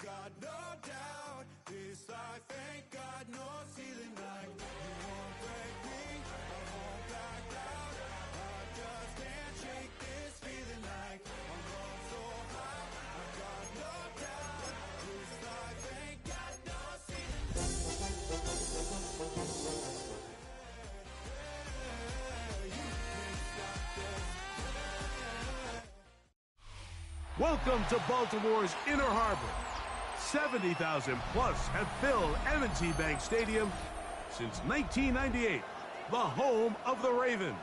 got no doubt. This life ain't got no ceiling like you won't break me, I won't back down. I just can't shake this feeling like I'm going so high. I got no doubt. This life ain't got no ceiling. You can't stop this. Welcome to Baltimore's Inner Harbor. 70,000 plus have filled M&T Bank Stadium since 1998, the home of the Ravens.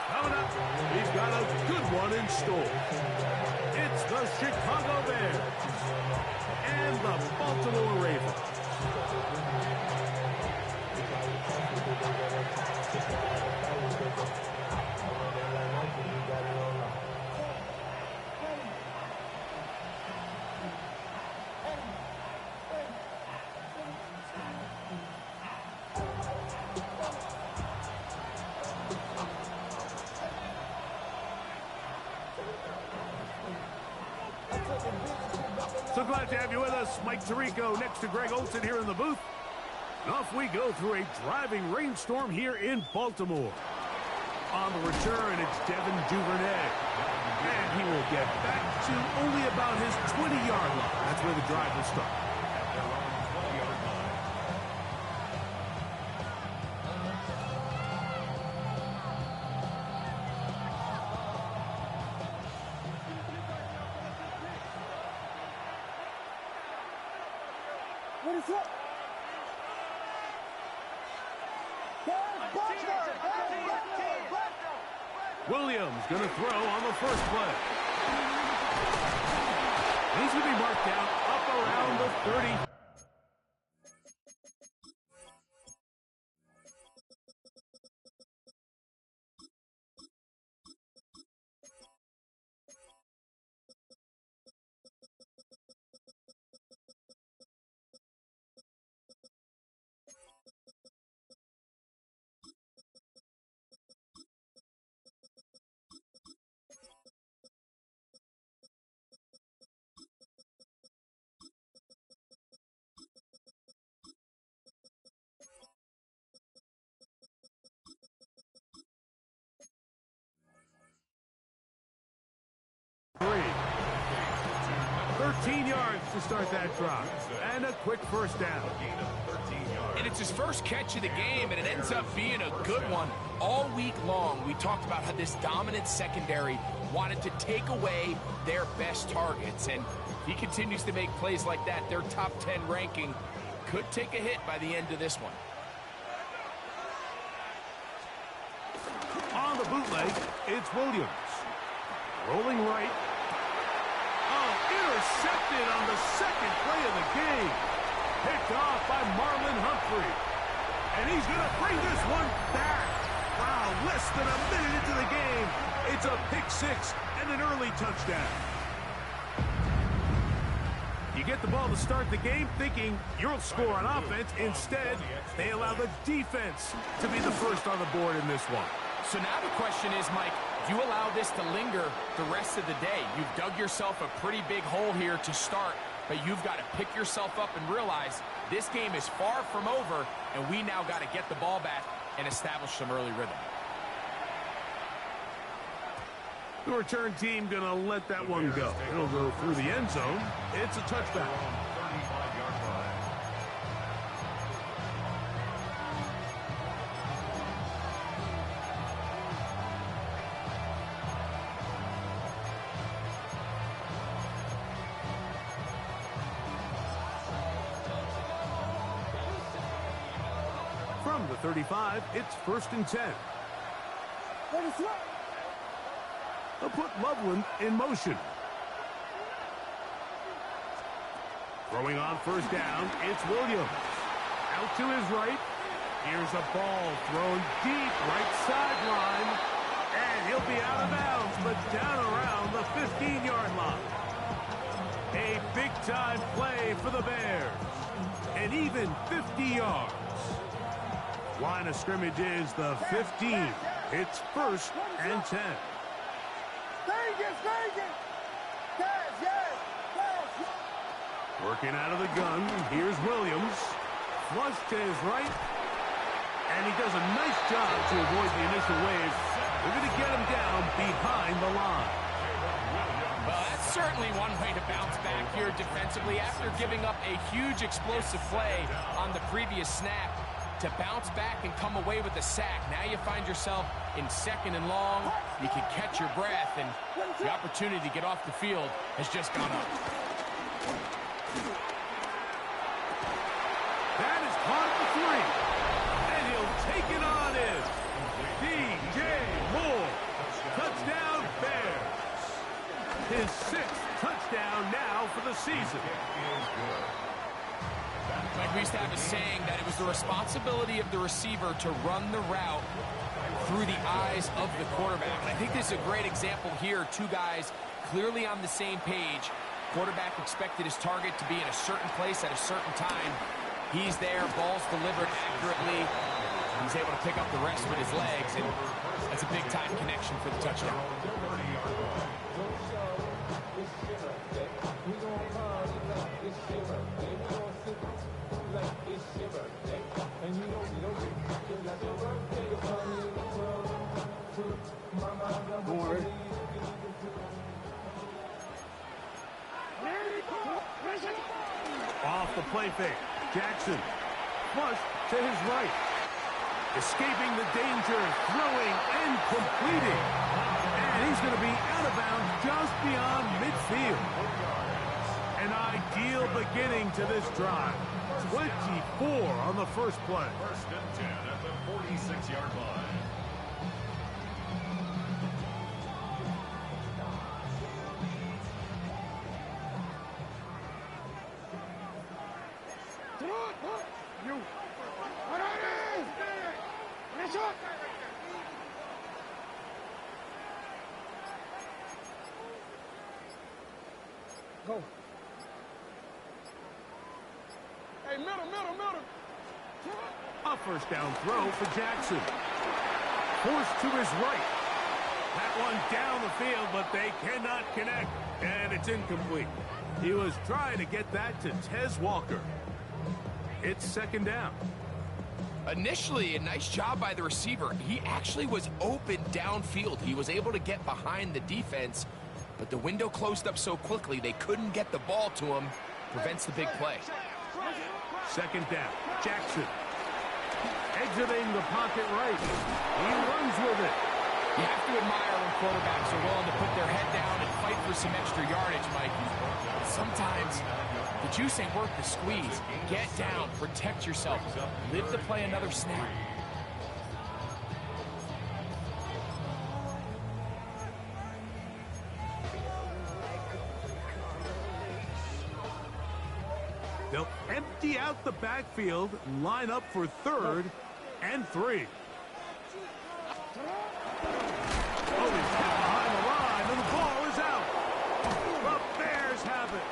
Coming up, we've got a good one in store. It's the Chicago Bears and the Baltimore Ravens. So glad to have you with us. Mike Tirico next to Greg Olson here in the booth. And off we go through a driving rainstorm here in Baltimore. On the return, it's Devin Duvernay. And he will get back to only about his 20-yard line. That's where the drive will start. At their own 20-yard line. What is up? Williams going to throw on the first play. He's going to be marked down up around the 30. Three. 13 yards to start that drive. And a quick first down. And it's his first catch of the game, and it ends up being a good one. All week long, we talked about how this dominant secondary wanted to take away their best targets. And if he continues to make plays like that, their top 10 ranking could take a hit by the end of this one. On the bootleg, it's Williams. Rolling right. Oh, intercepted on the second play of the game. Picked off by Marlon Humphrey. And he's going to bring this one back. Wow, less than a minute into the game. It's a pick six and an early touchdown. You get the ball to start the game thinking you'll score on offense. Instead, they allow the defense to be the first on the board in this one. So now the question is, Mike, do you allow this to linger the rest of the day? You've dug yourself a pretty big hole here to start, but you've got to pick yourself up and realize this game is far from over, and we now got to get the ball back and establish some early rhythm. The return team going to let that one go. It'll go through the end zone. It's a touchback. From the 35, it's 1st and 10. What is up? They'll put Loveland in motion. Throwing on first down, it's Williams. Out to his right. Here's a ball thrown deep right sideline. And he'll be out of bounds, but down around the 15-yard line. A big-time play for the Bears. And even 50 yards. Line of scrimmage is the 15. It's 1st and 10. Vegas! Yes! Working out of the gun. Here's Williams. Flush to his right. And he does a nice job to avoid the initial wave. They're going to get him down behind the line. Well, that's certainly one way to bounce back here defensively after giving up a huge explosive play on the previous snap. To bounce back and come away with a sack. Now you find yourself in 2nd and long. You can catch your breath, and the opportunity to get off the field has just gone up. That is caught for 3. And he'll take it on in. DJ Moore. Touchdown Bears. His 6th touchdown now for the season. Like we used to have a saying that it was the responsibility of the receiver to run the route through the eyes of the quarterback. And I think this is a great example here. 2 guys clearly on the same page. Quarterback expected his target to be in a certain place at a certain time. He's there, ball's delivered accurately. He's able to pick up the rest with his legs, and that's a big-time connection for the touchdown. Off the play fake. Jackson. Flush to his right. Escaping the danger. Throwing and completing. And he's going to be out of bounds just beyond midfield. An ideal beginning to this drive. 24 on the first play. 1st and 10 at the 46-yard line. Go. Hey, middle. A first down throw for Jackson. Forced to his right. That one down the field, but they cannot connect. And it's incomplete. He was trying to get that to Tez Walker. It's 2nd down. Initially, a nice job by the receiver. He actually was open downfield. He was able to get behind the defense, but the window closed up so quickly they couldn't get the ball to him. Prevents the big play. 2nd down. Jackson. Exiting the pocket right. He runs with it. You have to admire when quarterbacks are willing to put their head down and fight for some extra yardage, Mike. Sometimes the juice ain't worth the squeeze. Get down, protect yourself, live to play another snap. They'll empty out the backfield, line up for 3rd and 3. Oh, he's hit behind the line, and the ball is out. The Bears have it.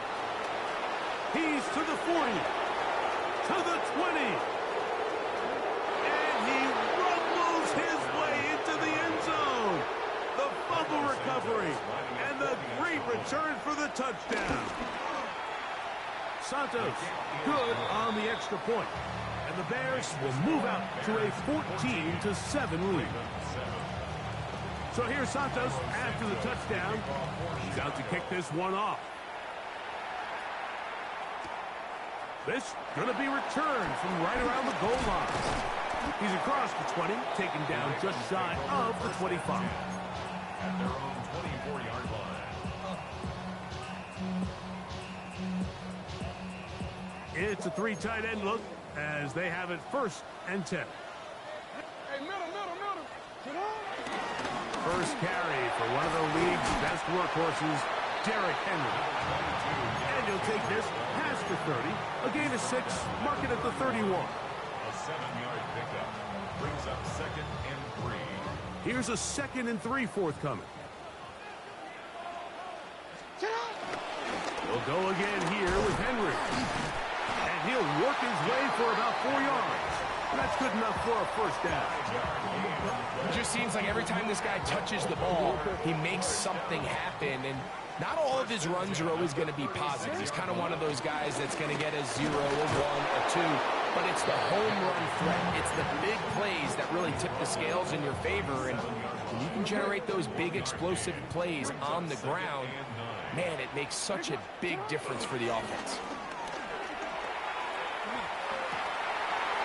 He's to the 40, to the 20. And he rumbles his way into the end zone. The fumble recovery, and the great return for the touchdown. Santos, good on the extra point. And the Bears will move out to a 14-7 lead. So here's Santos after the touchdown. He's out to kick this one off. This going to be returned from right around the goal line. He's across the 20, taken down just shy of the 25. At their own 24-yard line. It's a 3 tight end look as they have it 1st and 10. Hey, middle. First carry for one of the league's best workhorses, Derrick Henry. And he'll take this past the 30, a gain of 6, mark it at the 31. A 7-yard pickup brings up 2nd and 3. Here's a 2nd and 3 forthcoming. We'll go again here with Henry. And he'll work his way for about 4 yards. That's good enough for a first down. It just seems like every time this guy touches the ball, he makes something happen. And Not all of his runs are always going to be positive. He's kind of one of those guys that's going to get a 0, a 1, a 2, but it's the home run threat. It's the big plays that really tip the scales in your favor, and when you can generate those big explosive plays on the ground, man, it makes such a big difference for the offense.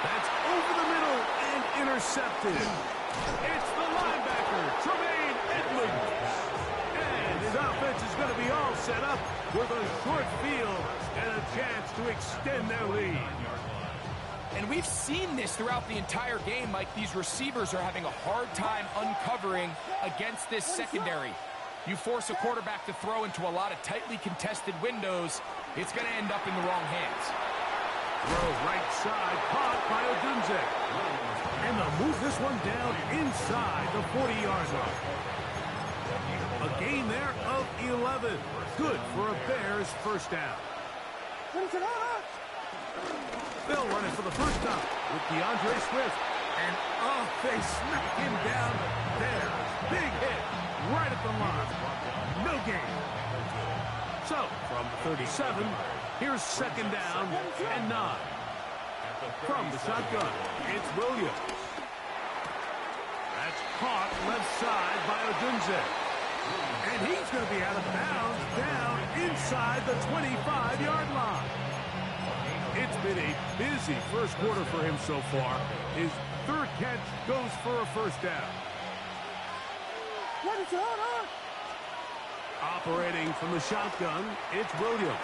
That's over the middle and intercepted. It's the linebacker, Tremaine Edmonds. And his offense is going to be all set up with a short field and a chance to extend their lead. And we've seen this throughout the entire game, Mike. These receivers are having a hard time uncovering against this secondary. You force a quarterback to throw into a lot of tightly contested windows, it's going to end up in the wrong hands. Throw right side, caught by Odunze. And they'll move this one down inside the 40-yard line. A gain there of 11. Good for a Bears first down. They'll run it for the first time with DeAndre Swift. And they smack him down there. Big hit right at the line. No gain. So, from the 37, here's second down and 9. From the shotgun, it's Williams. That's caught left side by Odunze. And he's going to be out of bounds down inside the 25-yard line. It's been a busy first quarter for him so far. His third catch goes for a first down. Operating from the shotgun, it's Williams.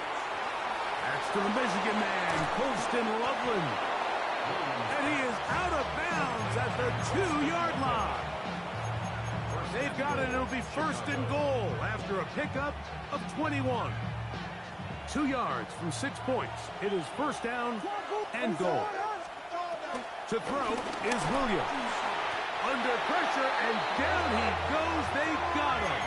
That's to the Michigan man, Colston Loveland. And he is out of bounds at the 2-yard line. They've got it. It'll be first and goal after a pickup of 21. 2 yards from 6 points. It is first down and goal. To throw is Williams. Under pressure, and down he goes. They got him.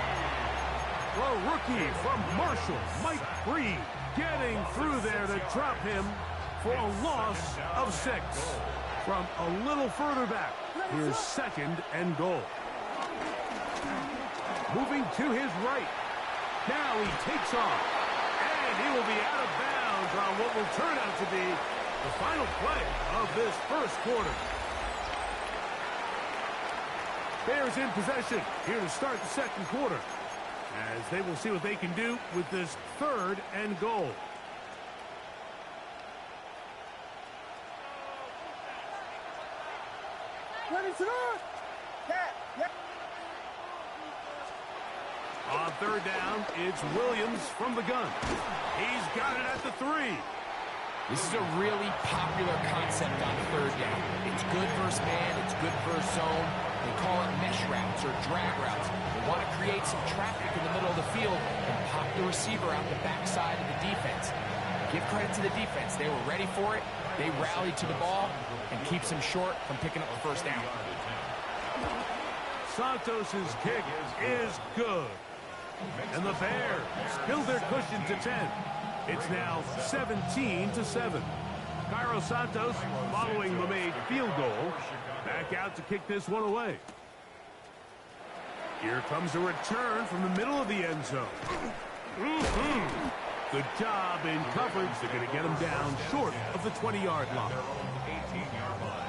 The rookie from Marshall, Mike Breed, getting through there to drop him for a loss of 6. From a little further back, here's second and goal. Moving to his right. Now he takes off. And he will be out of bounds on what will turn out to be the final play of this first quarter. Bears in possession here to start the second quarter, as they will see what they can do with this third and goal. On third down, it's Williams from the gun. He's got it at the 3. This is a really popular concept on third down. It's good versus man, it's good versus zone. They call it mesh routes or drag routes. They want to create some traffic in the middle of the field and pop the receiver out the backside of the defense. Give credit to the defense. They were ready for it. They rallied to the ball and keeps them short from picking up the first down. Santos's kick is good. And the Bears build their cushion to 10. It's now 17-7. Cairo Santos, following the made field goal, back out to kick this one away. Here comes a return from the middle of the end zone. Good job in coverage. They're going to get him down short of the 20-yard line. 18-yard line.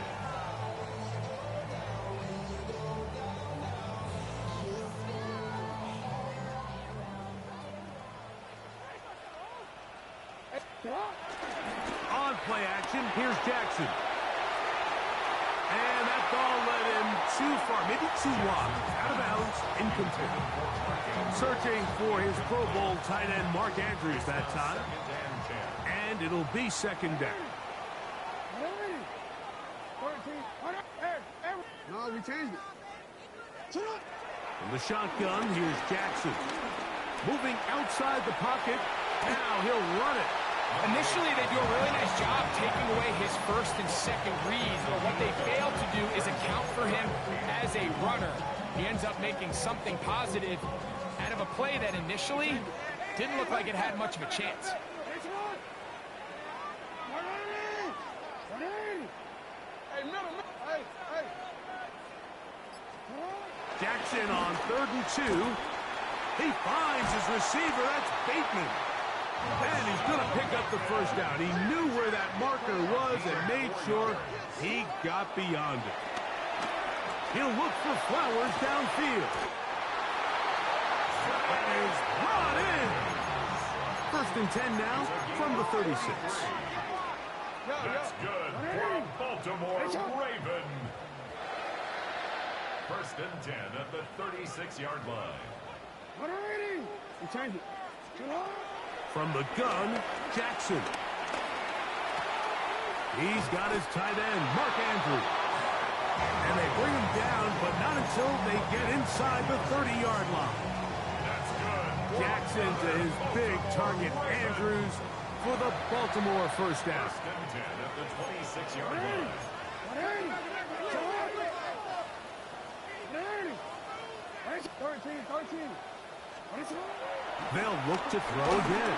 On play action, here's Jackson. And that ball led him too far, maybe too wide. Out of bounds, incomplete. Searching for his Pro Bowl tight end, Mark Andrews, that time. And it'll be second down. No, we changed it. From the shotgun, here's Jackson. Moving outside the pocket. Now he'll run it. Initially, they do a really nice job taking away his first and second reads, but what they fail to do is account for him as a runner. He ends up making something positive out of a play that initially didn't look like it had much of a chance. Jackson on 3rd and 2. He finds his receiver. That's Bateman. And he's going to pick up the first down. He knew where that marker was and made sure he got beyond it. He'll look for Flowers downfield. That is brought in. 1st and 10 now from the 36. That's good for Baltimore Raven. 1st and 10 at the 36-yard line. We change it. From the gun, Jackson. He's got his tight end, Mark Andrews. And they bring him down, but not until they get inside the 30-yard line. That's good. Jackson to his big target, Andrews, for the Baltimore first down. 1st and 10 at the 26-yard line. 13. They'll look to throw again.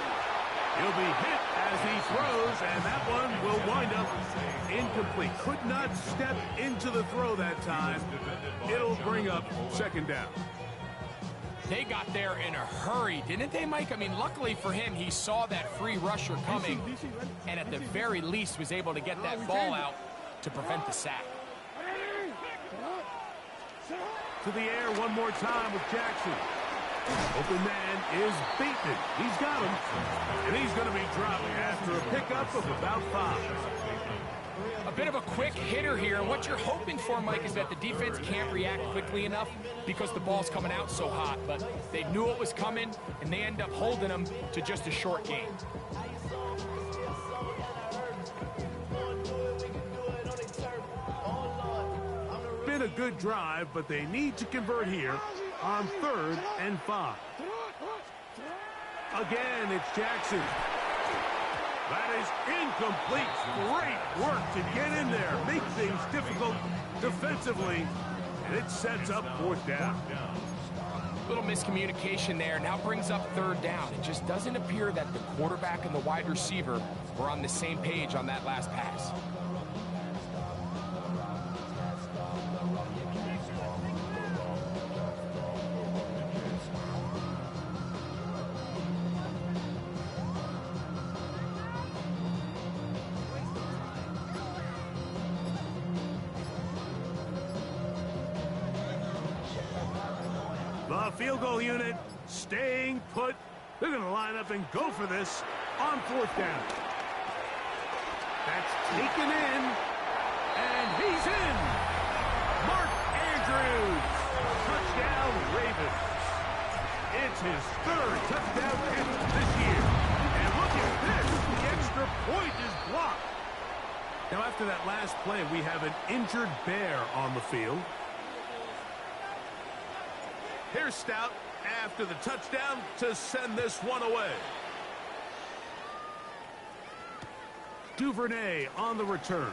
He'll be hit as he throws, and that one will wind up incomplete. Could not step into the throw that time. It'll bring up 2nd down. They got there in a hurry, didn't they, Mike? I mean, luckily for him, he saw that free rusher coming, and at the very least was able to get that ball out to prevent the sack. To the air one more time with Jackson. Open man is Bateman. He's got him. And he's going to be dropping after a pickup of about 5. A bit of a quick hitter here. And what you're hoping for, Mike, is that the defense can't react quickly enough because the ball's coming out so hot. But they knew it was coming, and they end up holding them to just a short gain. Been a good drive, but they need to convert here on 3rd and 5. Again, it's Jackson. That is incomplete. Great work to get in there, make things difficult defensively, and it sets up 4th down. Little miscommunication there. Now brings up 3rd down. It just doesn't appear that the quarterback and the wide receiver were on the same page on that last pass. The field goal unit staying put. They're going to line up and go for this on 4th down. That's taken in, and he's in. Mark Andrews, touchdown Ravens. It's his 3rd touchdown catch this year. And look at this, the extra point is blocked. Now after that last play, we have an injured Bear on the field. Here's Stout after the touchdown to send this one away. Duvernay on the return.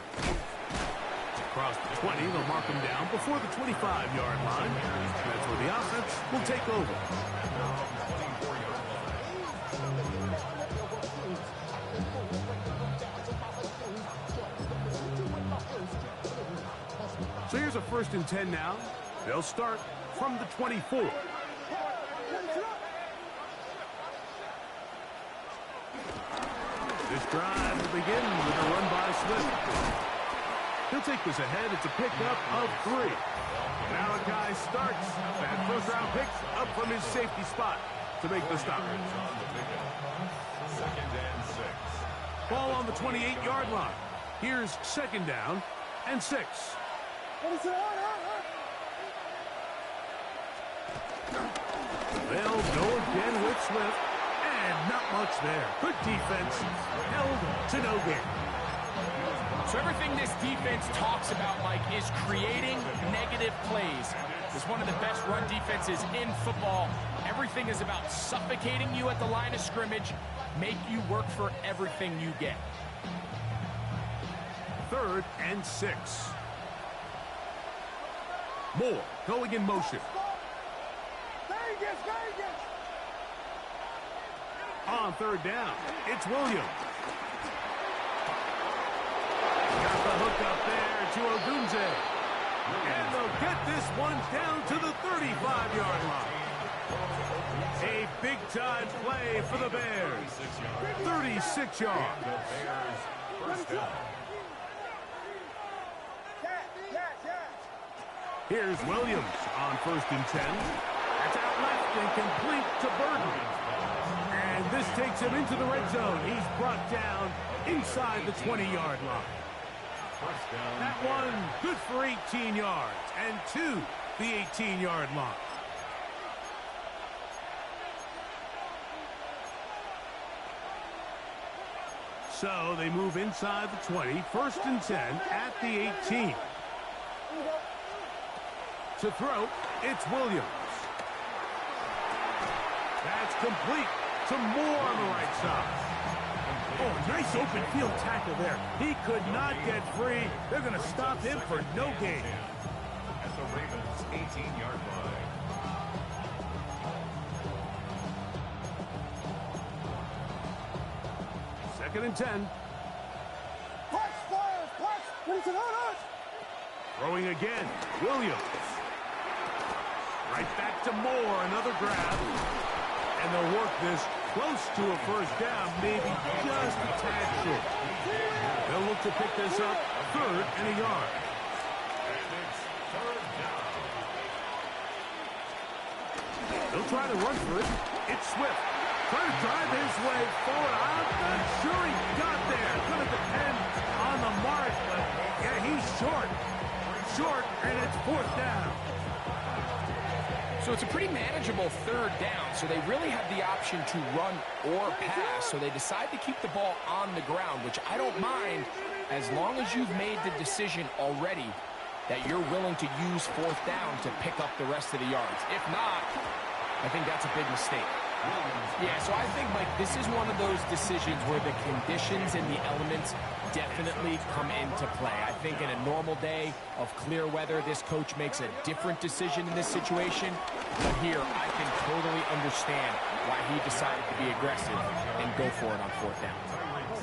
Across the 20, they'll mark him down before the 25-yard line. That's where the offense will take over. So here's a 1st and 10 now. They'll start from the 24. This drive will begin with a run by Swift. He'll take this ahead. It's a pickup of 3. Now a guy starts. That first-round pick up from his safety spot to make the stop. 2nd and 6. Ball on the 28-yard line. Here's 2nd down and 6. They'll go again with Swift, and not much there. Good defense, held to no gain. So everything this defense talks about, Mike, is creating negative plays. It's one of the best run defenses in football. Everything is about suffocating you at the line of scrimmage, make you work for everything you get. 3rd and 6. Moore going in motion. On 3rd down, it's Williams. Got the hook up there to Ogunze. And they'll get this one down to the 35-yard line. Big-time play for the Bears. 36 yards. The Bears first down. Here's Williams on 1st and 10. That's out left and complete to Burton. And this takes him into the red zone. He's brought down inside the 20-yard line. First down. That one good for 18 yards and to the 18-yard line. So they move inside the 20, 1st and 10 at the 18. To throw, it's Williams. That's complete to Moore on the right side. Oh, nice open field tackle there. He could not get free. They're going to stop him for no gain. At the Ravens' 18-yard line. Second and 10. Throwing again, Williams. Right back to Moore, another grab. And they'll work this close to a first down, maybe just a tad short. They'll look to pick this up, 3rd and a yard. And it's 3rd down. They'll try to run for it. It's Swift. Trying to drive his way forward. I'm not sure he got there. Going to depend on the mark, but yeah, he's short. Short, and it's 4th down. So it's a pretty manageable 3rd down, so they really have the option to run or pass, so they decide to keep the ball on the ground, which I don't mind as long as you've made the decision already that you're willing to use 4th down to pick up the rest of the yards. If not, I think that's a big mistake. Yeah, so I think, Mike, this is one of those decisions where the conditions and the elements definitely come into play. I think in a normal day of clear weather, this coach makes a different decision in this situation. But here, I can totally understand why he decided to be aggressive and go for it on 4th down.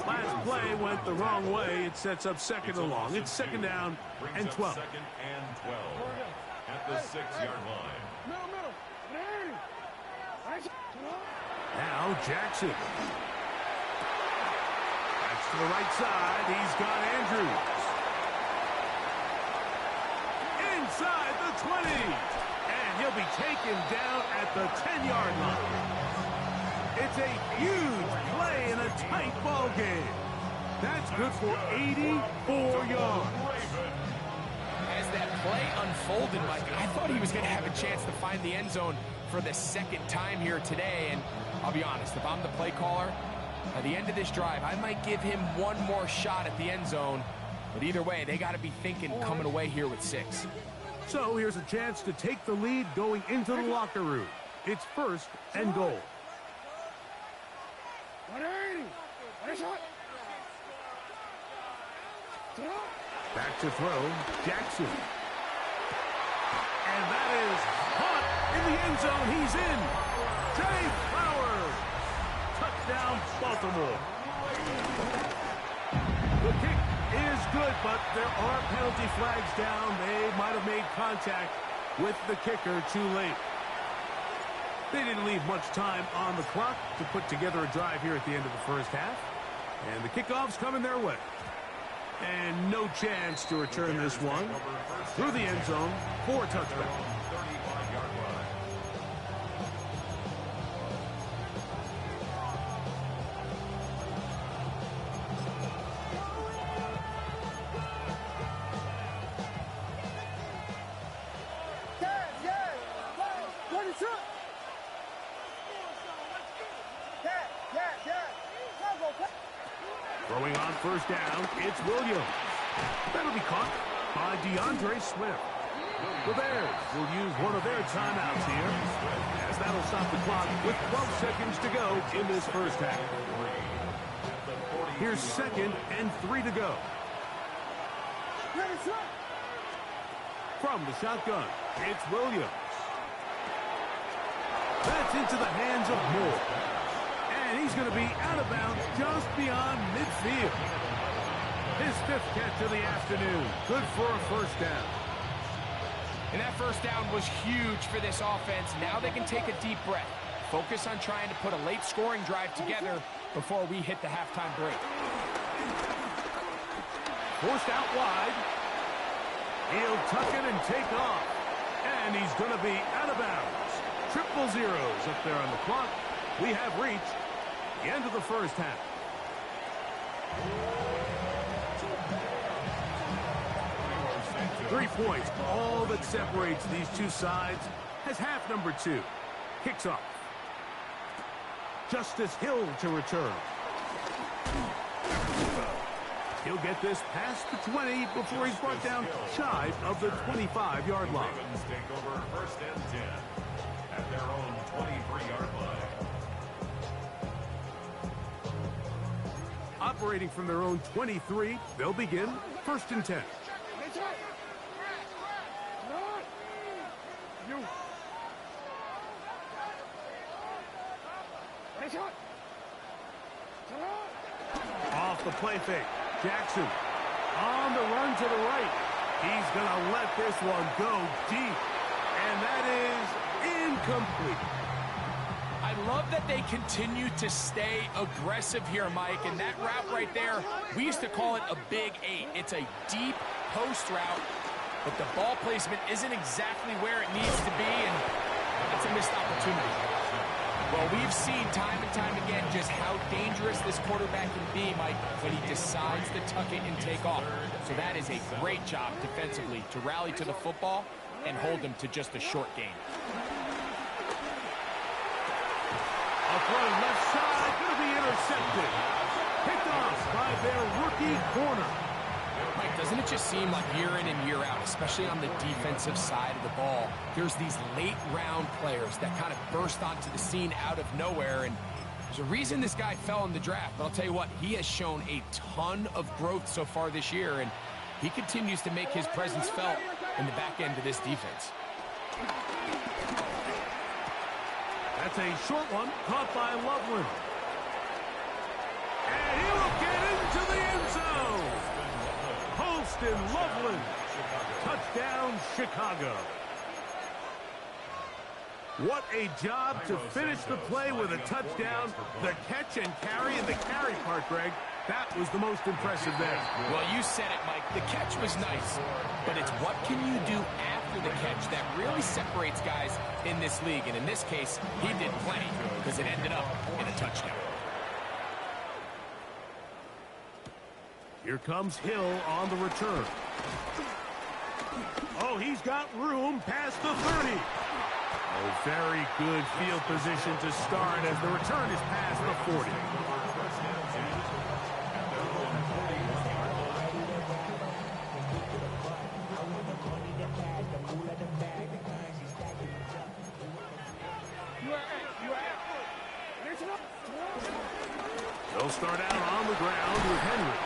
Last play went the wrong way. It sets up 2nd and long. It's 2nd down and 12. 2nd and 12 at the 6-yard line. Now Jackson. That's to the right side. He's got Andrews. Inside the 20. And he'll be taken down at the 10-yard line. It's a huge play in a tight ball game. That's good for 84 yards. As that play unfolded, Mike, I thought he was going to have a chance to find the end zone for the 2nd time here today. And I'll be honest, if I'm the play caller, at the end of this drive, I might give him one more shot at the end zone. But either way, they got to be thinking coming away here with 6. So here's a chance to take the lead going into the locker room. It's 1st and goal. Back to throw, Jackson. And that is caught in the end zone. He's in. Jay Flowers. Touchdown, Baltimore. The kick is good, but there are penalty flags down. They might have made contact with the kicker too late. They didn't leave much time on the clock to put together a drive here at the end of the 1st half. And the kickoff's coming their way. And no chance to return this one through the end zone for a touchdown. 35-yard line. Throwing on 1st down, it's Williams. That'll be caught by DeAndre Swift. The Bears will use one of their timeouts here, as that'll stop the clock with 12 seconds to go in this 1st half. Here's 2nd and 3 to go. From the shotgun, it's Williams. That's into the hands of Moore. And he's going to be out of bounds just beyond midfield. His 5th catch of the afternoon. Good for a 1st down. And that 1st down was huge for this offense. Now they can take a deep breath. Focus on trying to put a late scoring drive together before we hit the halftime break. Forced out wide. He'll tuck it and take off. And he's going to be out of bounds. Triple zeros up there on the clock. We have reached the end of the first half. Three points, all that separates these two sides, as half number 2 kicks off. Justice Hill to return. He'll get this past the 20 before he's brought down shy of the 25-yard line. Ravens take over first and 10 at their own 23-yard line. Operating from their own 23, they'll begin first and 10. Off the play fake. Jackson on the run to the right. He's going to let this one go deep. And that is incomplete. I love that they continue to stay aggressive here, Mike. And that route right there, we used to call it a big 8. It's a deep post route, but the ball placement isn't exactly where it needs to be, and it's a missed opportunity. Well, we've seen time and time again just how dangerous this quarterback can be, Mike, when he decides to tuck it and take off. So that is a great job defensively to rally to the football and hold them to just a short gain. A throw left side, going to be intercepted. Picked off by their rookie corner. Mike, doesn't it just seem like year in and year out, especially on the defensive side of the ball, there's these late-round players that kind of burst onto the scene out of nowhere, and there's a reason this guy fell in the draft, but I'll tell you what, he has shown a ton of growth so far this year, and he continues to make his presence felt in the back end of this defense. That's a short one, caught by Loveland. And he will get into the end zone. Holston Loveland. Touchdown, Chicago. What a job to finish the play with a touchdown. The catch and carry, and the carry part, Greg, that was the most impressive there. Well, you said it, Mike. The catch was nice, but it's what can you do after the catch that really separates guys in this league. And in this case, he did plenty because it ended up in a touchdown. Here comes Hill on the return. Oh, he's got room past the 30. Oh, very good field position to start as the return is past the 40. They'll start out on the ground with Henry.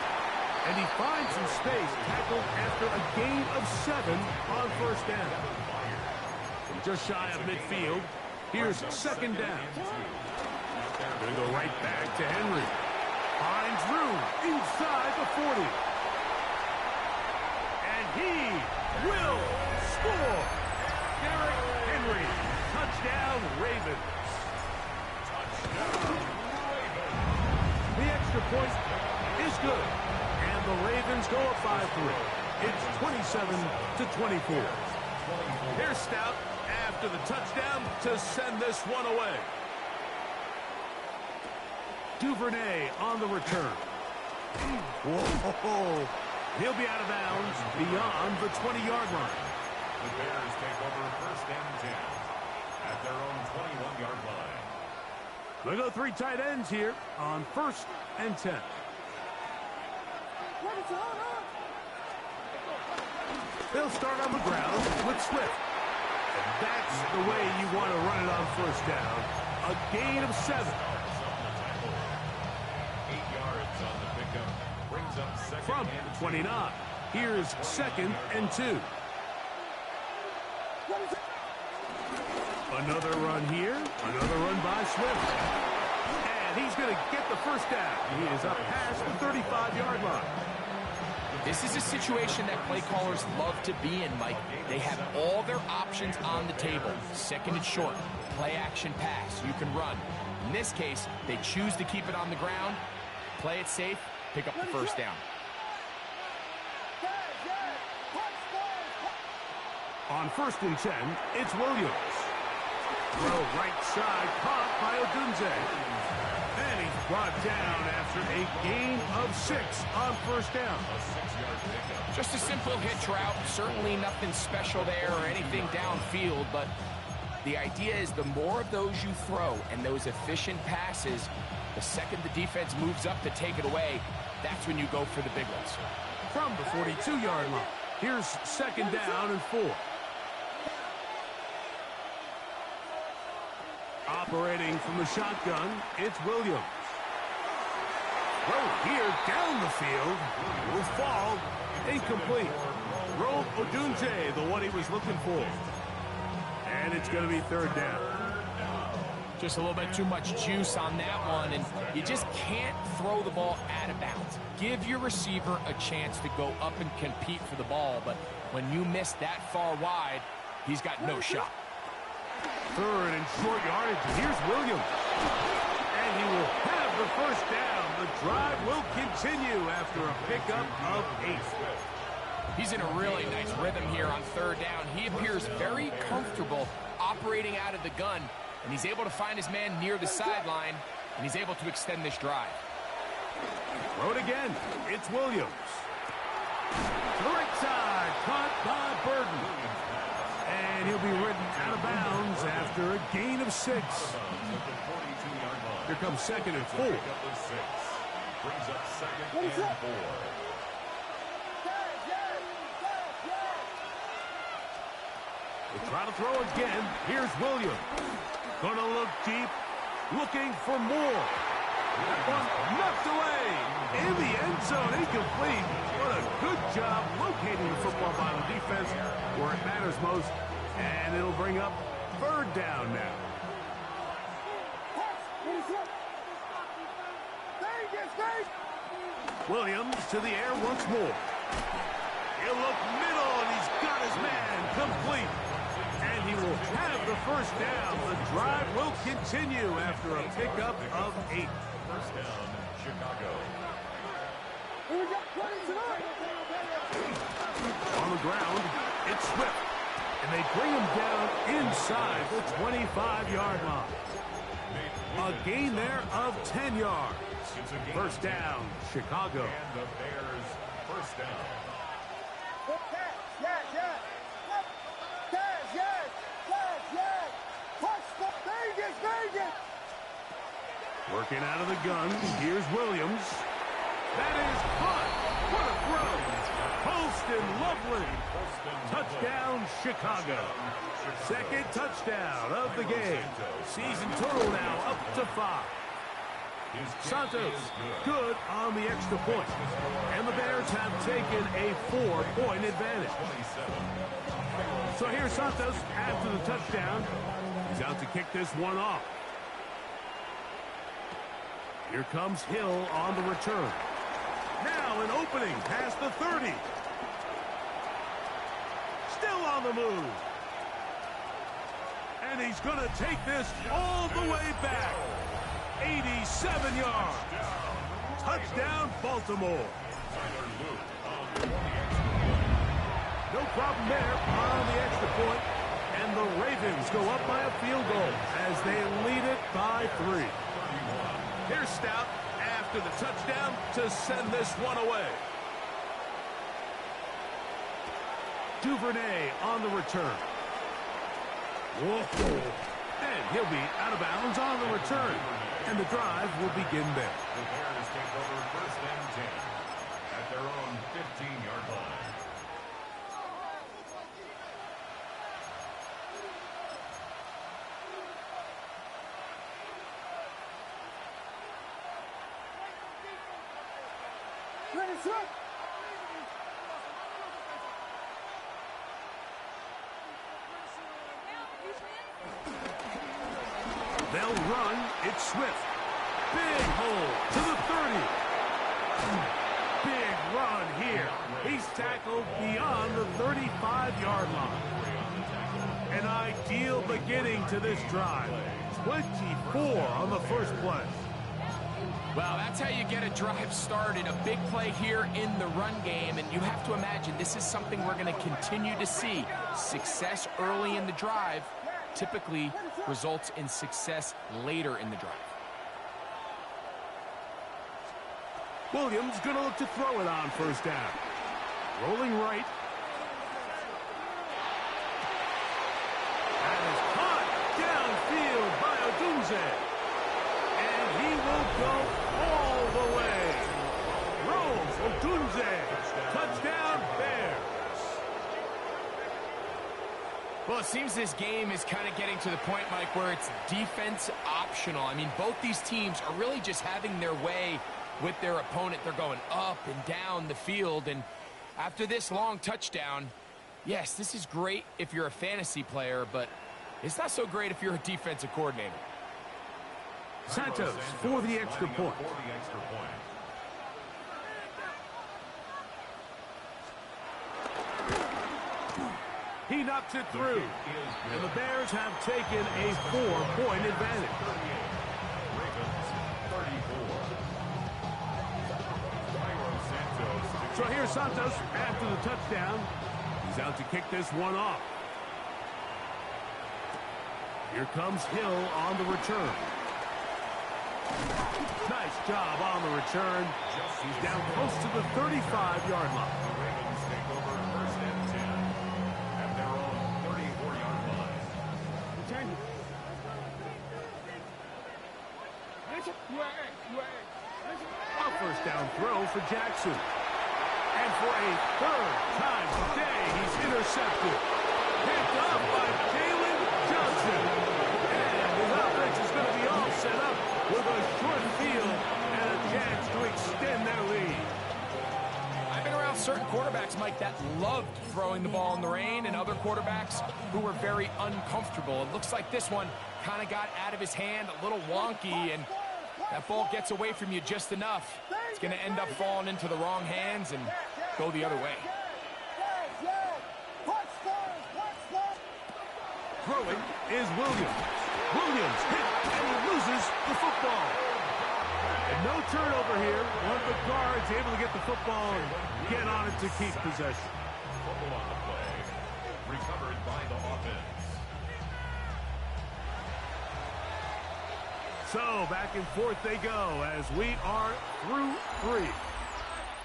And he finds some space, tackled after a gain of 7 on first down. From just shy of midfield, here's second down. Going to go right back to Henry. Finds room inside the 40. And he will score. Derrick Henry. Touchdown, Ravens. The extra point is good. And the Ravens go up 5-3. It's 27-24. Here's Stout after the touchdown to send this one away. Duvernay on the return. Whoa. He'll be out of bounds beyond the 20-yard line. The Bears take over first and 10 at their own 21-yard line. They go 3 tight ends here on first and 10. They'll start on the ground with Swift. And that's the way you want to run it on first down. A gain of 7. 8 yards on the pickup. Brings up second From and 29. Here's second and 2. Another run here. Another run by Swift. And he's going to get the first down. He is up past the 35-yard line. This is a situation that play callers love to be in, Mike. They have all their options on the table. Second and short, play action pass, you can run. In this case, they choose to keep it on the ground, play it safe, pick up the first down. On 1st and 10, it's Williams. Throw right side, caught by Odunze. And he's brought down after a gain of 6 on 1st down. Just a simple hitch route. Certainly nothing special there or anything downfield, but the idea is the more of those you throw and those efficient passes, the second the defense moves up to take it away, that's when you go for the big ones. From the 42-yard line, here's 2nd down and 4. Operating from the shotgun, it's Williams. Throw here down the field. Will fall. Incomplete. Throw Odunze, the one he was looking for. And it's going to be 3rd down. Just a little bit too much juice on that one, and you just can't throw the ball out of bounds. Give your receiver a chance to go up and compete for the ball, but when you miss that far wide, he's got no shot. 3rd and short yardage. Here's Williams. And he will have the first down. The drive will continue after a pickup of 8. He's in a really nice rhythm here on 3rd down. He appears very comfortable operating out of the gun, and he's able to find his man near the sideline, and he's able to extend this drive. Throw it again. It's Williams. To the right side. Caught by Burton. And he'll be ridden out of bounds after a gain of 6. Here comes 2nd and 4. Brings up 2nd and 4. They try to throw again. Here's Williams. Gonna look deep. Looking for more. That one knocked away. In the end zone, incomplete. What a good job locating the football by the defense where it matters most. And it'll bring up 3rd down now. Williams to the air once more. He'll look middle, and he's got his man complete. And he will have the first down. The drive will continue after a pickup of 8. First down, Chicago. On the ground, it's Swift. And they bring him down inside the 25-yard line. A gain there of 10 yards. First down, Chicago. And the Bears, first down. Working out of the gun, here's Williams. That is caught. What a throw. Poston lovely. Touchdown, Chicago. 2nd touchdown of the game. Season total now up to 5. Santos, good on the extra point. And the Bears have taken a 4-point advantage. So here's Santos after the touchdown. He's out to kick this one off. Here comes Hill on the return. Now an opening past the 30. Still on the move. And he's going to take this all the way back. 87 yards. Touchdown, Baltimore. No problem there on the extra point. And the Ravens go up by a field goal as they lead it by 3. Here's Stout after the touchdown to send this one away. Duvernay on the return. Whoa. And he'll be out of bounds on the return. And the drive will begin there. The Bears take over first and 10 at their own 15-yard line. They'll run. It's Swift. Big hole to the 30. Big run here. He's tackled beyond the 35-yard line. An ideal beginning to this drive. 24 on the first play. Well, that's how you get a drive started. A big play here in the run game, and you have to imagine this is something we're going to continue to see. Success early in the drive typically results in success later in the drive. Williams going to look to throw it on first down. Rolling right. That is caught downfield by Odunze. And he will go all the way. Rolls Odunze. Touchdown, Bears. Well, it seems this game is kind of getting to the point, Mike, where it's defense optional. I mean, both these teams are really just having their way with their opponent. They're going up and down the field, and after this long touchdown, yes, this is great if you're a fantasy player, but it's not so great if you're a defensive coordinator. Santos for the extra point. He knocks it through, and the Bears have taken a 4-point advantage. So here's Santos after the touchdown. He's out to kick this one off. Here comes Hill on the return. Nice job on the return. He's down close to the 35-yard line. The Ravens take over first and 10 at their own 34-yard line. A first down throw for Jackson. And for a third time today, he's intercepted. Picked up by Jalen Johnson. And his offense is going to be all set up with a short field and a chance to extend their lead. I've been around certain quarterbacks, Mike, that loved throwing the ball in the rain, and other quarterbacks who were very uncomfortable. It looks like this one kind of got out of his hand, a little wonky, and that ball gets away from you just enough. It's going to end up falling into the wrong hands and go the other way. Throwing is Williams. Williams hit, and he loses the football. And no turnover here. One of the guards able to get the football and get on it to keep possession. Fumble on the play. Recovered by the offense. So back and forth they go as we are through 3.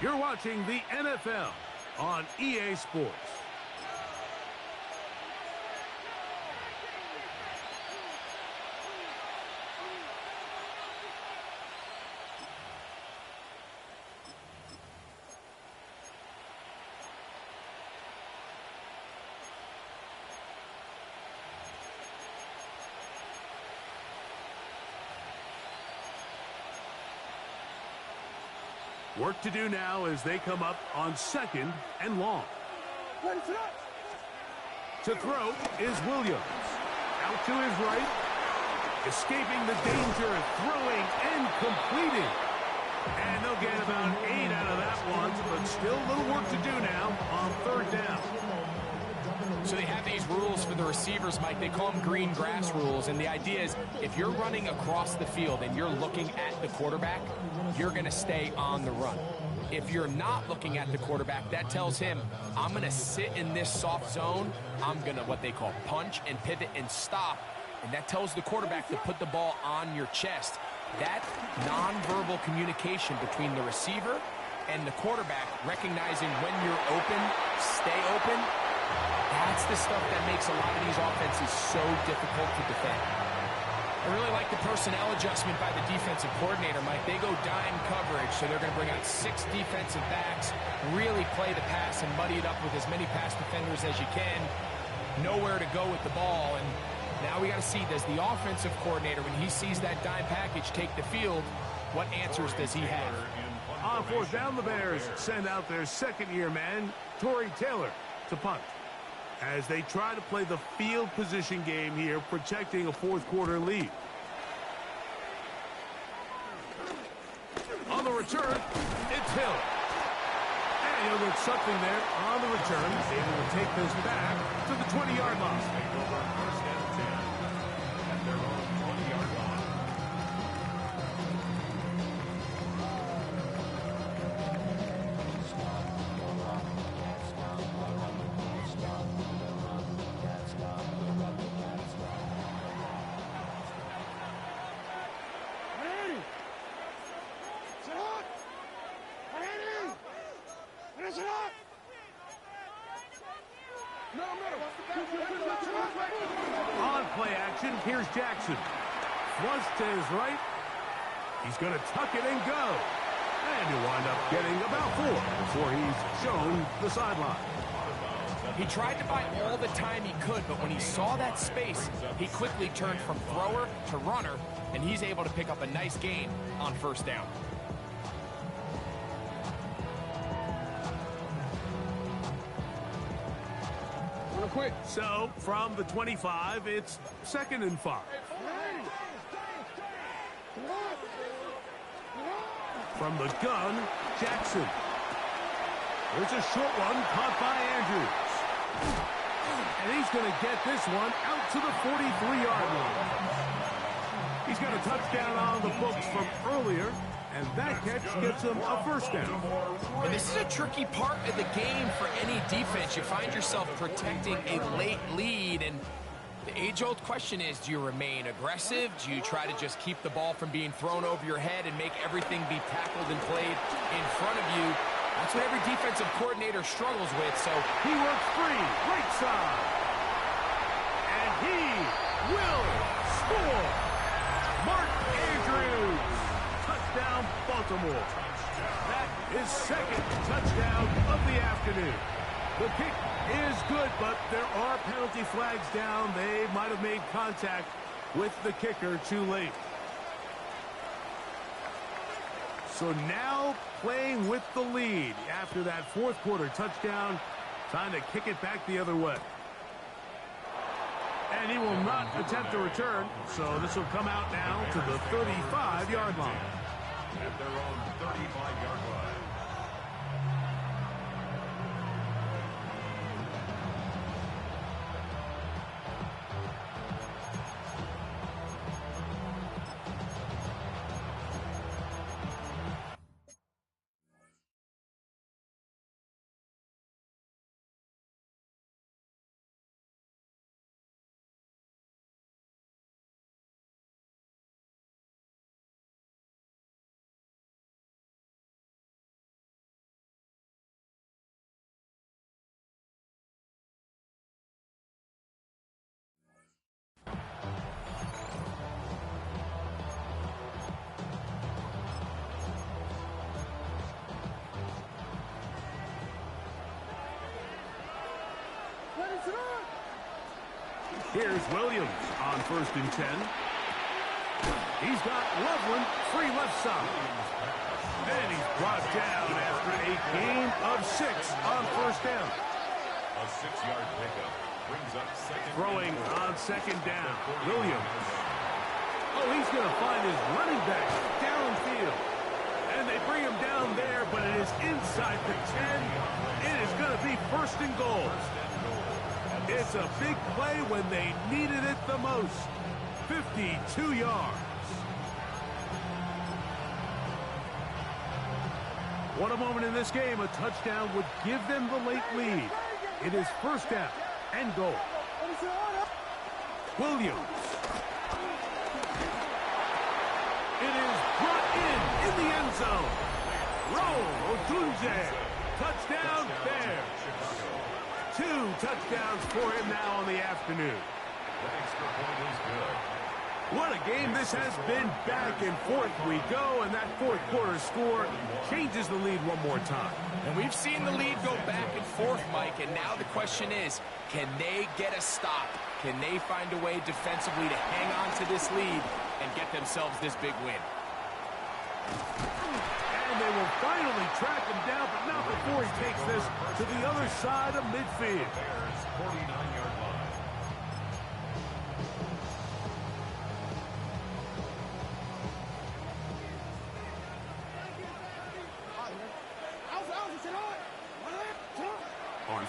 You're watching the NFL on EA Sports. Work to do now as they come up on second and long. To throw is Williams. Out to his right. Escaping the danger, throwing and completing. And they'll get about 8 out of that one, but still a little work to do now on third down. So they have these rules for the receivers, Mike. They call them green grass rules, and the idea is if you're running across the field and you're looking at the quarterback, you're going to stay on the run. If you're not looking at the quarterback, that tells him, I'm going to sit in this soft zone. I'm going to what they call punch and pivot and stop, and that tells the quarterback to put the ball on your chest. That nonverbal communication between the receiver and the quarterback, recognizing when you're open, stay open, that's the stuff that makes a lot of these offenses so difficult to defend. I really like the personnel adjustment by the defensive coordinator, Mike. They go dime coverage, so they're going to bring out 6 defensive backs, really play the pass and muddy it up with as many pass defenders as you can. Nowhere to go with the ball, and now we got to see, does the offensive coordinator, when he sees that dime package take the field, what answers does he have? On fourth down, the Bears send out their second-year man, Torrey Taylor, to punt, as they try to play the field position game here, protecting a fourth-quarter lead. On the return, it's Hill. he'll get something there on the return. Able to take this back to the 20-yard line. Take over first and 10 at their own 20-yard line. On play action, here's Jackson. Flush to his right. He's going to tuck it and go. And he'll wind up getting about 4 before he's shown the sideline. He tried to buy all the time he could, but when he saw that space, he quickly turned from thrower to runner, and he's able to pick up a nice gain on first down. Quick. So, from the 25, it's 2nd and 5. From the gun, Jackson. There's a short one caught by Andrews. And he's going to get this one out to the 43-yard line. He's got a touchdown on the books from earlier, and that catch gets him a first down. And this is a tricky part of the game for any defense. You find yourself protecting a late lead, and the age-old question is, do you remain aggressive? Do you try to just keep the ball from being thrown over your head and make everything be tackled and played in front of you? That's what every defensive coordinator struggles with, so he works free, right side. And he will score. Mark Andrews. Touchdown, Baltimore. That is 2nd touchdown of the afternoon. The kick is good, but there are penalty flags down. They might have made contact with the kicker too late. So now playing with the lead after that 4th quarter touchdown, trying to kick it back the other way. And he will not attempt to return, so this will come out now to the 35-yard line. At their own 35-yard line. Here's Williams on 1st and 10. He's got Loveland free left side. And he's brought down after a gain of 6 on first down. A 6-yard pickup brings up 2nd. Throwing on 2nd down. Williams. Oh, he's going to find his running back downfield. And they bring him down there, but it is inside the 10. It is going to be 1st and goal. It's a big play when they needed it the most. 52 yards. What a moment in this game. A touchdown would give them the late lead. It is 1st down and goal. Williams. It is brought in the end zone. Roll Odunze. Touchdown there. 2 touchdowns for him now on the afternoon. The extra point is good. What a game this has been. Back and forth we go, and that 4th quarter score changes the lead one more time. And we've seen the lead go back and forth, Mike, and now the question is, can they get a stop? Can they find a way defensively to hang on to this lead and get themselves this big win? And they will finally track him down, but not before he takes this to the other side of midfield. Bears 49-yard line.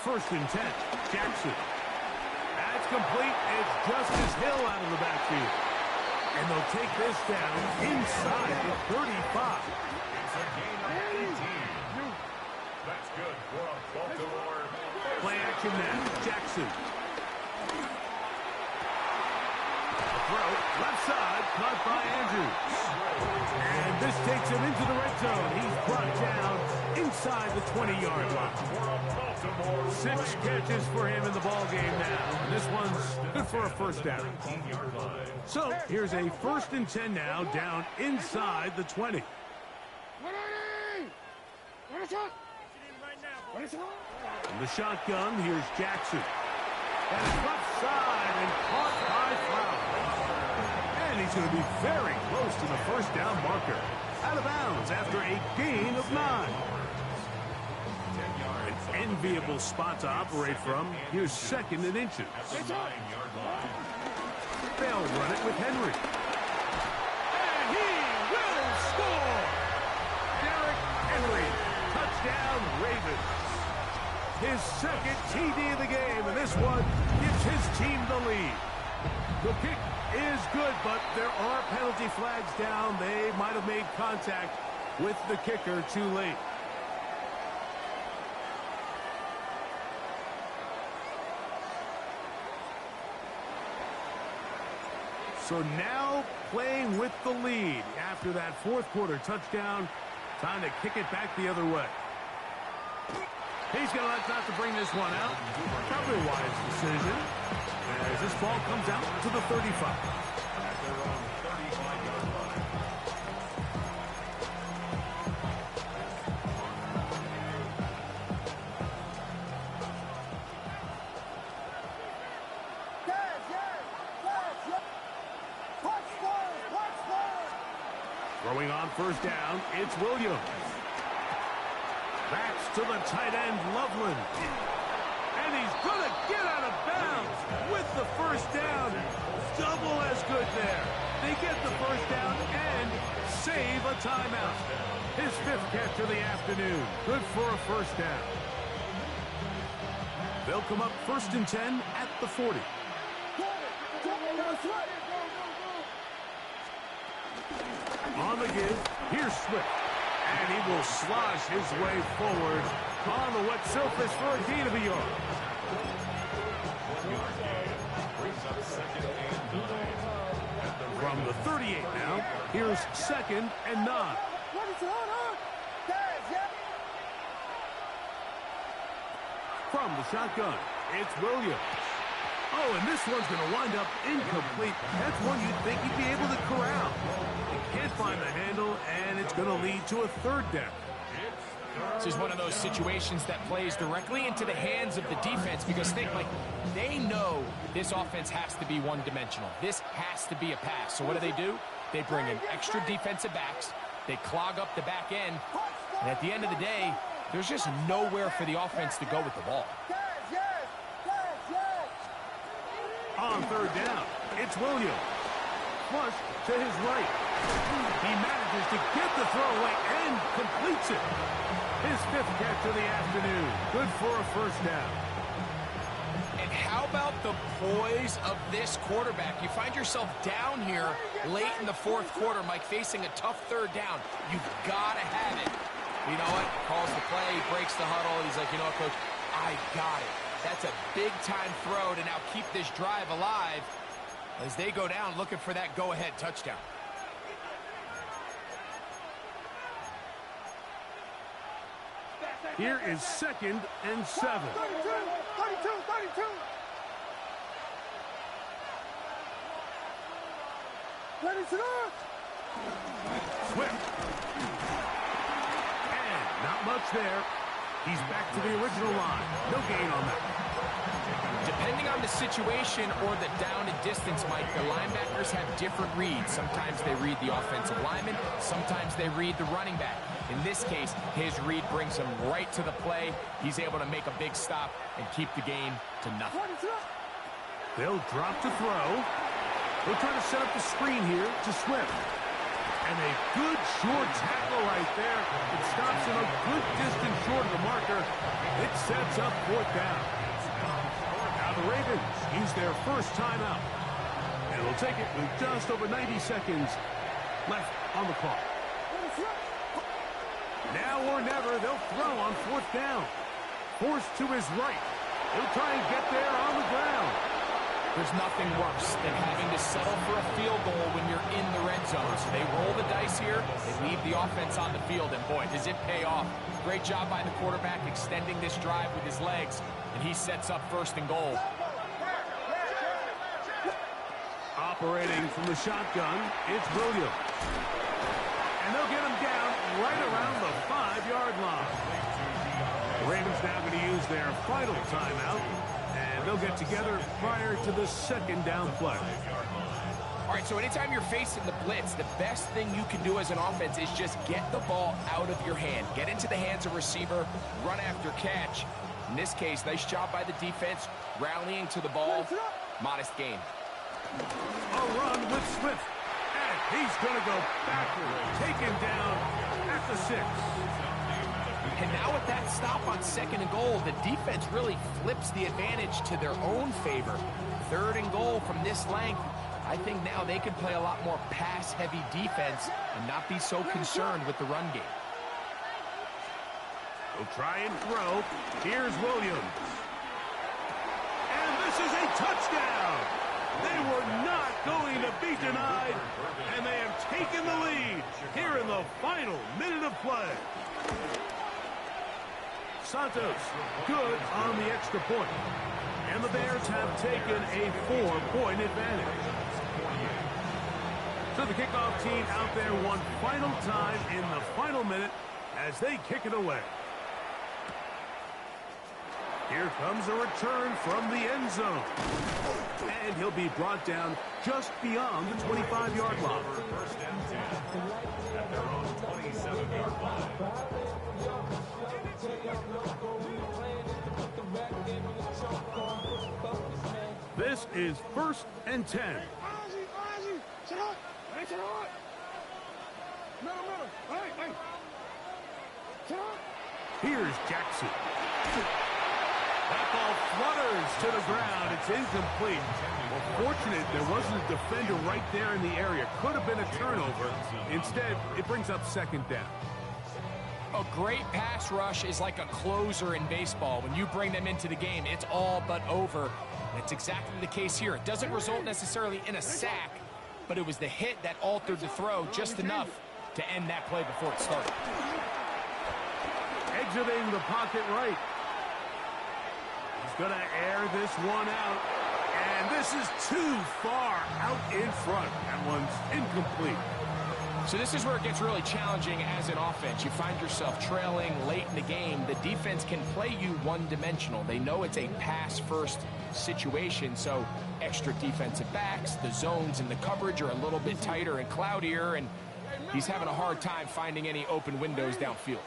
first and 10. Jackson. That's complete. It's Justice Hill out of the backfield. And they'll take this down inside the 35. It's a gain of 18. That's good for a Baltimore. Play action now. Jackson. Throw, left side, caught by Andrews. And this takes him into the red zone. He's brought down inside the 20-yard line. 6 catches for him in the ball game now. And this one's good for a first down. So here's a first and 10 now, down inside the 20. From the shotgun, here's Jackson. And it's left side and caught by Flowers. And he's going to be very close to the first down marker. Out of bounds after a gain of 9. An enviable spot to operate from. Here's second and inches. They'll run it with Henry. And he will score! Derrick Henry. Touchdown, Ravens. His second TD of the game, and this one gives his team the lead. The kick is good, but there are penalty flags down. They might have made contact with the kicker too late. So now playing with the lead after that fourth quarter touchdown. Time to kick it back the other way. He's going to elect not to bring this one out. Probably a wise decision as this ball comes out to the 35. Throwing on first down, it's Williams. That's to the tight end, Loveland. And he's going to get out of bounds with the first down. Double as good there. They get the first down and save a timeout. His 5th catch of the afternoon. Good for a first down. They'll come up first and 10 at the 40. On the give, here's Swift. And he will slosh his way forward on the wet surface for a gain of a yard. From the 38 now, here's second and 9. From the shotgun, it's Williams. Oh, and this one's going to wind up incomplete. That's one you'd think he'd be able to corral. He can't find the handle, and it's going to lead to a third down. This is one of those situations that plays directly into the hands of the defense because they know this offense has to be one-dimensional. This has to be a pass. So what do? They bring in extra defensive backs. They clog up the back end. And at the end of the day, there's just nowhere for the offense to go with the ball. On third down, it's Williams. Flush to his right. He manages to get the throw away and completes it. His 5th catch of the afternoon. Good for a first down. And how about the poise of this quarterback? You find yourself down here late in the fourth quarter, Mike, facing a tough third down. You've got to have it. You know what? Calls the play, breaks the huddle. He's like, you know what, Coach? I got it. That's a big-time throw to now keep this drive alive as they go down looking for that go-ahead touchdown. Here is second and 7. 32. Swift. And not much there. He's back to the original line. No gain on that. Depending on the situation or the down and distance, Mike, the linebackers have different reads. Sometimes they read the offensive lineman. Sometimes they read the running back. In this case, his read brings him right to the play. He's able to make a big stop and keep the game to nothing. They'll drop to throw. They'll try to set up the screen here to Swift. And a good short tackle right there. It stops him a good distance short of the marker. It sets up 4th down. Now the Ravens use their first timeout. And they'll take it with just over 90 seconds left on the clock. Now or never, they'll throw on 4th down. Forced to his right. He'll try and get there on the ground. There's nothing worse than having to settle for a field goal when you're in the red zone. So they roll the dice here, they leave the offense on the field, and boy, does it pay off. Great job by the quarterback extending this drive with his legs, and he sets up 1st and goal. Operating from the shotgun, it's Williams. And they'll get him down right around the 5-yard line. The Ravens now going to use their final timeout, and they'll get together prior to the 2nd down play. All right, so anytime you're facing the blitz, the best thing you can do as an offense is just get the ball out of your hand. Get into the hands of receiver, run after catch. In this case, nice job by the defense, rallying to the ball. Modest gain. A run with Swift. And he's going to go backward, taken down at the 6. And now with that stop on 2nd and goal, the defense really flips the advantage to their own favor. 3rd and goal from this length. I think now they can play a lot more pass-heavy defense and not be so concerned with the run game. They'll try and throw. Here's Williams. And this is a touchdown. They were not going to be denied, and they have taken the lead here in the final minute of play. Santos, good on the extra point. And the Bears have taken a 4-point advantage. So the kickoff team out there one final time in the final minute as they kick it away. Here comes a return from the end zone. And he'll be brought down just beyond the 25-yard line. First and 10 at their own 27-yard line. This is 1st and 10. Here's Jackson. That ball flutters to the ground. It's incomplete. Well, fortunate there wasn't a defender right there in the area. Could have been a turnover. Instead, it brings up 2nd down. A great pass rush is like a closer in baseball. When you bring them into the game, it's all but over. That's exactly the case here. It doesn't result necessarily in a sack, but it was the hit that altered the throw just enough to end that play before it started. Exiting the pocket right. He's going to air this one out. And this is too far out in front. That one's incomplete. So this is where it gets really challenging as an offense. You find yourself trailing late in the game. The defense can play you one-dimensional. They know it's a pass-first situation, so extra defensive backs, the zones and the coverage are a little bit tighter and cloudier, and he's having a hard time finding any open windows downfield.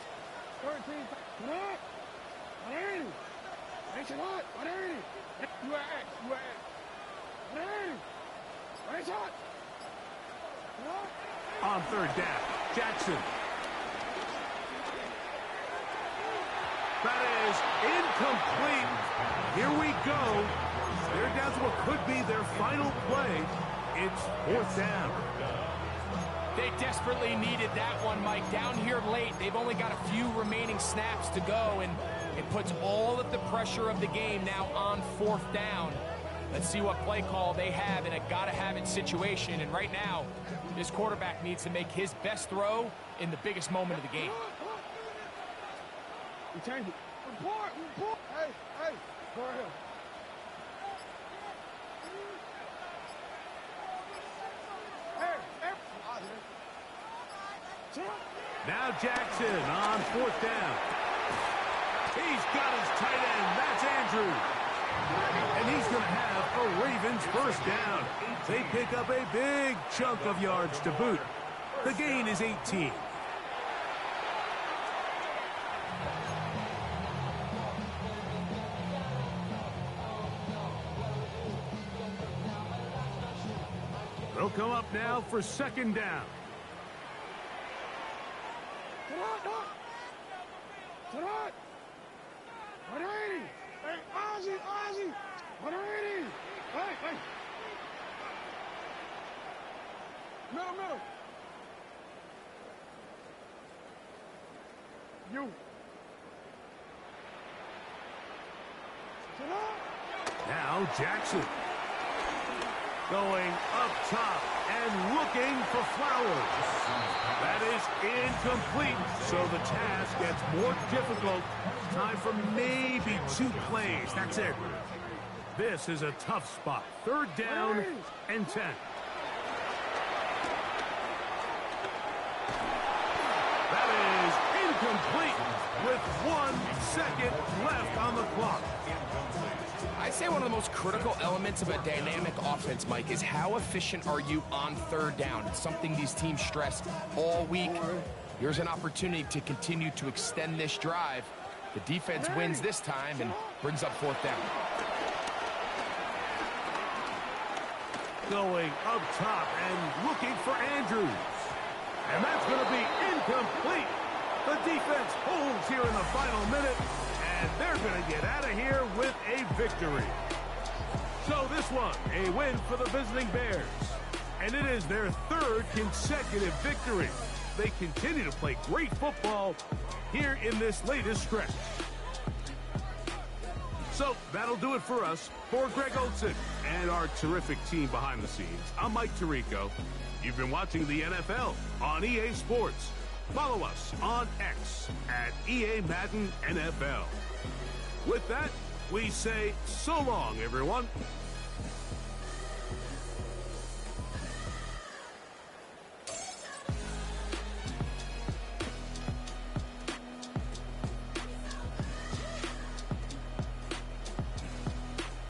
On 3rd down, Jackson. That is incomplete. Here we go. They're down to what could be their final play. It's 4th down. They desperately needed that one, Mike. Down here late, they've only got a few remaining snaps to go, and it puts all of the pressure of the game now on 4th down. Let's see what play call they have in a gotta-have-it situation. And right now, this quarterback needs to make his best throw in the biggest moment of the game. We change it. Report! Hey, go ahead. Now Jackson on 4th down. He's got his tight end. That's Andrews. And he's going to have a Ravens first down. They pick up a big chunk of yards to boot. The gain is 18. They'll come up now for 2nd down. you. Now Jackson. Going up top and looking for Flowers. That is incomplete, so the task gets more difficult. Time for maybe 2 plays. That's it. This is a tough spot. 3rd down and 10. That is incomplete with 1 second left on the clock. I'd say one of the most critical elements of a dynamic offense, Mike, is how efficient are you on 3rd down. It's something these teams stress all week. Here's an opportunity to continue to extend this drive. The defense wins this time and brings up 4th down. Going up top and looking for Andrews. And that's going to be incomplete. The defense holds here in the final minute, and they're going to get out of here with a victory. So this one, a win for the visiting Bears. And it is their 3rd consecutive victory. They continue to play great football here in this latest stretch. So that'll do it for us. For Greg Olsen and our terrific team behind the scenes, I'm Mike Tirico. You've been watching the NFL on EA Sports. Follow us on X at EA Madden NFL. With that, we say so long, everyone.